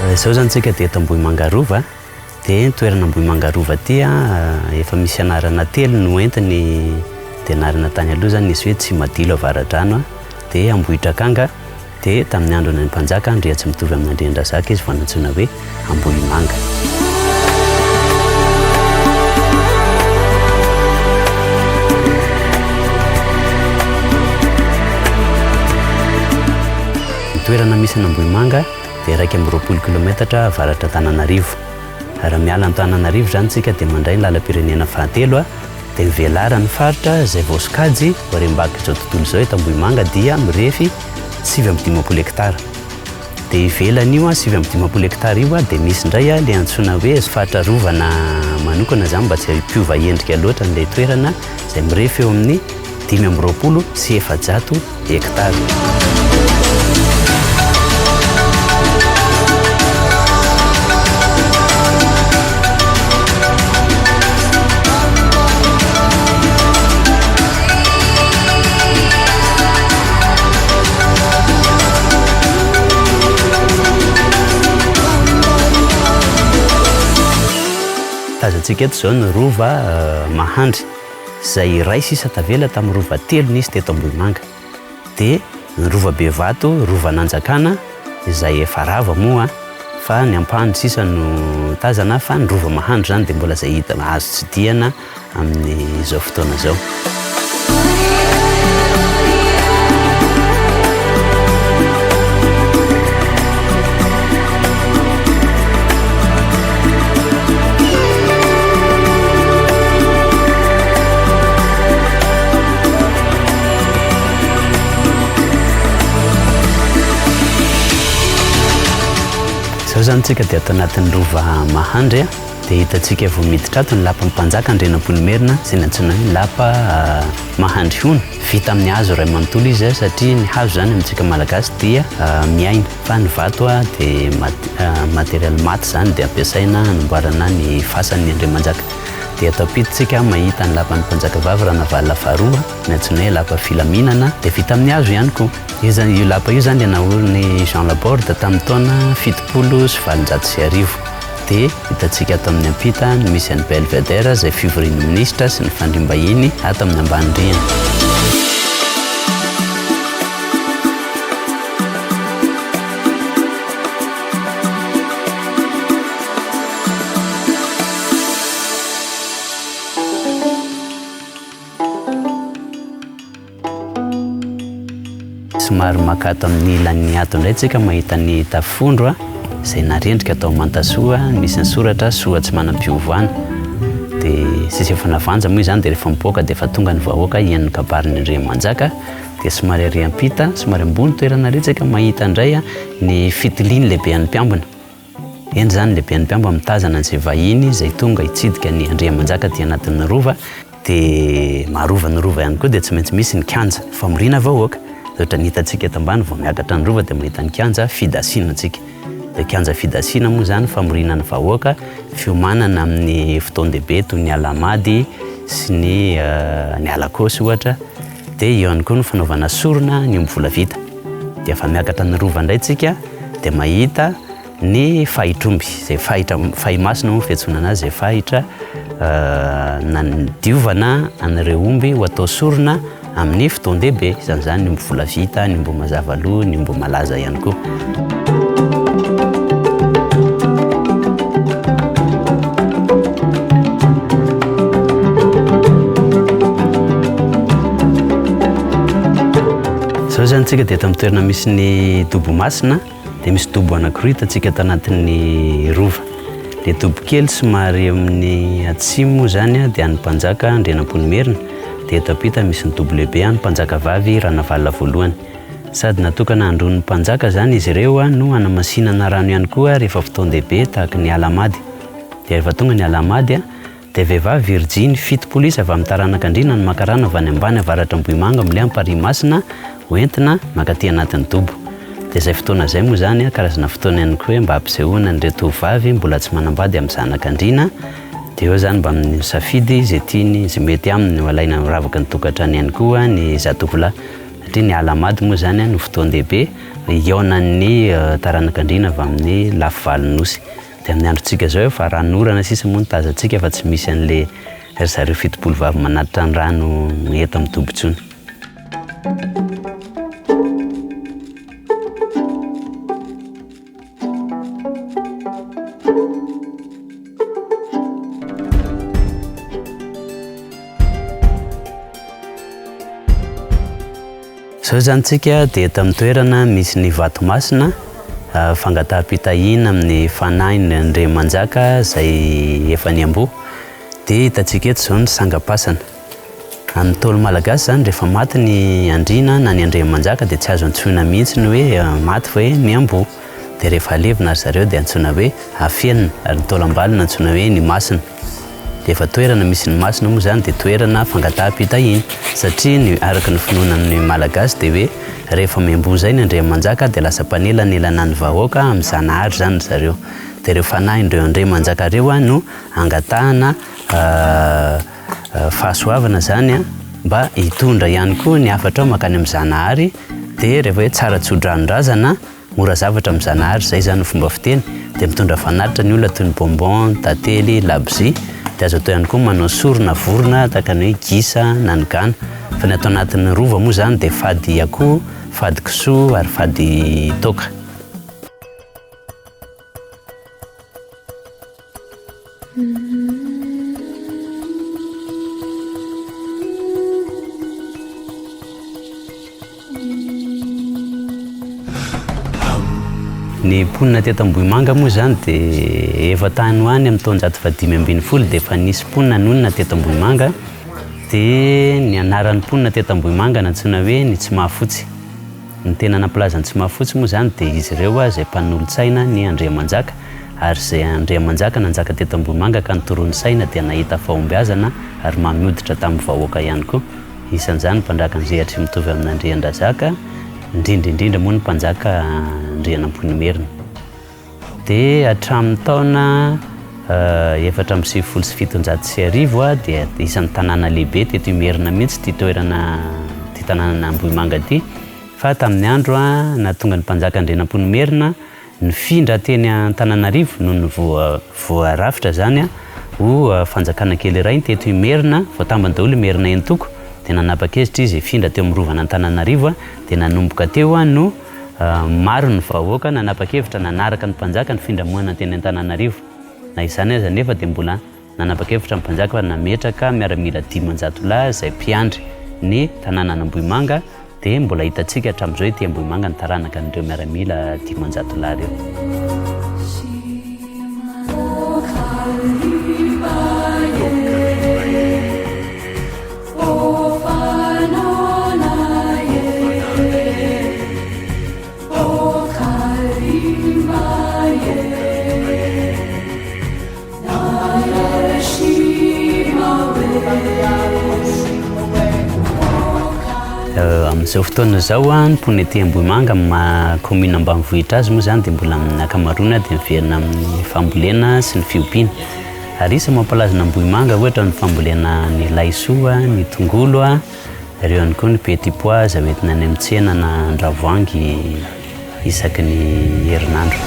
Izao zany tsika dia eto Ambohimangarova, dia toerana Ambohimangarova ty efa misy anarana telo no entiny, dia anarana tany aloha zany izy hoe Tsimadilo Avaradrano, dia Ambohitrakanga, dia tamin'ny andron'ny mpanjaka Andriatsy mitovy amin'ny Andriandrazaka izy vao nantsoina hoe Ambohimanga. Ny toerana misy an'Ambohimanga dia 120 kilometatra avaratra Antananarivo. Raha miala Antananarivo zany tsika dia mandray ny lalam-pirenena fahatelo, dia ny velara ny faritra izay vao sokajy Orim-baka izao tontolo izao eto Ambohimanga dia mirefy 750 hektara. Dia ivelany io 750 hektara io dia misy indray ilay antsoina hoe faritra rovana manokana zany mba tsy hampiova endrika loatra ilay toerana izay mirefy eo amin'ny 520 sy 700 hektara. Tazantsika eto izao ny rova Mahandry, izay ray sisa tavela tamin'ny rova telo nisy teto Ambohimanga. Dia ny rova Bevato, rova Nanjakana, izay efa rava moa, fa ny ampahany sisa no tazana, fa ny rova Mahandry zany dia mbola izay hita azo tsidihana amin'izao fotoana izao. Izao zany tsika dia ato anatin'ny rova Mahandry, dia hitantsika vao miditra ato ny lapan'ny mpanjaka Andrianampoinimerina, izay nantsoina hoe lapa Mahandry Hono. Vita amin'ny hazo iray manontolo izy satria ny hazo zany amintsika malagasy dia miaina, fa ny vato dia material maty zany dia ampiasaina hanamboarana ny fasan'ny Andriamanjaka. Dia atao ampitontsika mahita ny lapan'ny mpanjakavavy Ranavalona faharoa, nantsoina hoe lapa Filaminana, dia vita amin'ny hazo ihany koa. Io lapa io zany dia naoriny Jean Laborde tamin'ny taona 790. Dia hitantsika ato amin'ny ampita misy an'ny Belvedere izay fivorian'ny minisitra sy ny fandriam-bahiny ato amin'ny Ambanindriana. Somary makato amin'ny ilan'ny ato indray tsika mahita ny tafondro izay narendrika atao Mantasoa, misy ny soratra soa tsy manam-piovoana. Dia sisy efa navanja moa izany dia rehefa mipoaka dia efa tonga ny vahoaka hihain'ny kabarin'ny Andriamanjaka. Dia somary arỳ ampita, somary ambony toerana aretsaka mahita indray ny fitiliany lehibe an'ny mpiambina. Eny zany lehibe an'ny mpiambina mitazana an'izay vahiny izay tonga hitsidika ny Andriamanjaka aty anatin'ny rova. Dia maharova ny rova ihany koa dia tsy maintsy misy ny kianja famoriana vahoaka. Ohatra ny hitantsika eto ambany vao miakatra ny rova dia mahita ny kianja fidasiana antsika. Dia kianja fidasiana moa zany famoriana ny vahoaka, fiomanana amin'ny fotoan-dehibe toy ny alamady sy ny alakosy ohatra. Dia eo ihany koa ny fanaovana sorona ny omby vita. Dia efa miakatra ny rova indray tsika dia mahita ny fahitromby, izay fahimasina moa fiantsoana anazy, izay fahitra diovana an'ireo omby ho atao sorona amin'ny fotoan-dehibe, izany ny omby vita, ny omby mazava loha, ny omby malaza ihany koa. Izao zany tsika dia eto amin'ny toerana misy ny Dobomasina, dia misy dobo anankiroa hitantsika ato anatin'ny rova. Ilay dobo kely somary amin'ny atsimo zany dia an'ny mpanjaka Andrianampoinimerina, dia eto ampita misy ny dobo lehibe an'ny mpanjakavavy Ranavalona voalohany. Sady natokana androan'ny mpanjaka zany izy ireo no hanamasinana rano ihany koa rehefa fotoan-dehibe tahaka ny alamady. Dia rehefa tonga ny alamady dia vehivavy Virginy 7 isa avy amin'ny taranak'Andriana no maka rano avy any ambany avaratra Ambohimanga amilay Amparimasina hoentina makaty anatin'ny dobo. Dia izay fotoana izay moa zany karazana fotoana ihany koa mba hampisehoana an'ireo tovovavy mbola tsy manambady amin'ny zanak'Andriana. Dia eo zany mba misafidy izay tiany, izay mety aminy ho alaina miravaka ny tokantrano ihany koa ny zatovolahy. satria ny alamady moa zany no fotoan-dehibe iaonan'ny taranak'andriana avy amin'ny lafivalonyosy dia amin'ny androntsika zao fa ranorana sisa moa ny tazantsika fa tsy misy an'le zareo fitopolo vavy manatitra ny rano eto amin'ny tombontsony. Zao zany tsika dia eto amin'ny toerana misy ny vatomasina fangataham-pitahina amin'ny fanahin'ny Andriamanjaka izay efa niamboho. Dia hitantsika eto izao ny sangam-pasana. Amin'ny Ntaolo malagasy zany rehefa maty ny Andriana na ny Andriamanjaka dia tsy azo antsoina mihitsy ny hoe maty fa hoe niamboho. Dia rehefa alevina ry zareo dia antsoina hoe afenina ary ny Ntaolo ambany antsoina hoe ny masina. Dia efa toerana misy ny masina moa zany dia toerana fangataham-pitahina satria araka ny finoanan'ny malagasy dia hoe rehefa miamboho zay ny Andriamanjaka dia lasa mpanelanelana ny vahoaka amin'ny Zanahary zany zareo. Dia ireo fanahin'ireo Andriamanjaka ireo no angatahana fahasoavana zany mba hitondra ihany koa ny hafatra makany amin'ny Zanahary. Dia rehefa hoe tsara tsodranon-drazana mora zavatra amin'ny Zanahary zay zany ny fomba fiteny. Dia mitondra fanatitra ny olona toy ny bonbon, tantely, labozia. Dia azo atao ihany koa manao sorona vorona tahaka ny hoe gisa na ny gana. Fa ny atao anatin'ny rova moa zany dia fady akoho, fady kisoa ary fady toaka. Ny mponina teto Ambohimanga moa zany dia efa tany hoany amin'ny taonjato fahadimy ambin'ny folo dia efa nisy mponina nonina teto Ambohimanga. Dia ny anaran'ny mponina teto Ambohimanga nantsoina hoe ny Tsimahafotsy. Ny tena nampilaza ny Tsimahafotsy moa zany dia izy ireo izay mpanolon-tsaina ny Andriamanjaka ary izay Andriamanjaka nanjaka teto Ambohimanga ka nitoroany saina dia nahita fahombiazana ary mamioditra tamin'ny vahoaka ihany koa. Isan'izany mpanjaka Andriatry mitovy amin'ny Andriandrazaka, indrindraindrindra moa ny mpanjaka Andrianampoinimerina. Dia hatramin'ny taona 1770 dia isan'ny tanàna lehibe teto Imerina mihitsy ty toerana ty tanàna Ambohimanga ty. Fa tamin'ny andro nahatonga ny mpanjaka Andrianampoinimerina nifindra teny Antananarivo noho ny voarafitra zany ho fanjakana kely iray teto Imerina, voatambany daholo Imerina Entoko. Dia nanapa-kevitra izy hifindra teo amin'ny rovana Antananarivo dia nanomboka teo no maro ny vahoaka nanapa-kevitra nanaraka ny mpanjaka ny findramoana teny Antananarivo. Na izany aza nefa dia mbola nanapa-kevitra ny mpanjaka nametraka miaramila 10 lahy izay mpiandry ny tanàna Ambohimanga. Dia mbola hitantsika hatramin'izao ety Ambohimanga ny taranaka an'ireo miaramila 10 lahy ireo. Amin'izao fotoana zao ny mponina ety Ambohimanga amin'ny commune ambanivohitra azy moa zany dia mbola amin'ny ankamaroany dia miverina amin'ny fambolena sy ny fiompiana. Ary isa mampalaza ny Ambohimanga ohatra ny fambolena ny laisoa, ny tongolo, ireo ihany koa ny petit pois izay hoentina any amin'ny tsena na andravoahangy isaky ny herinandro.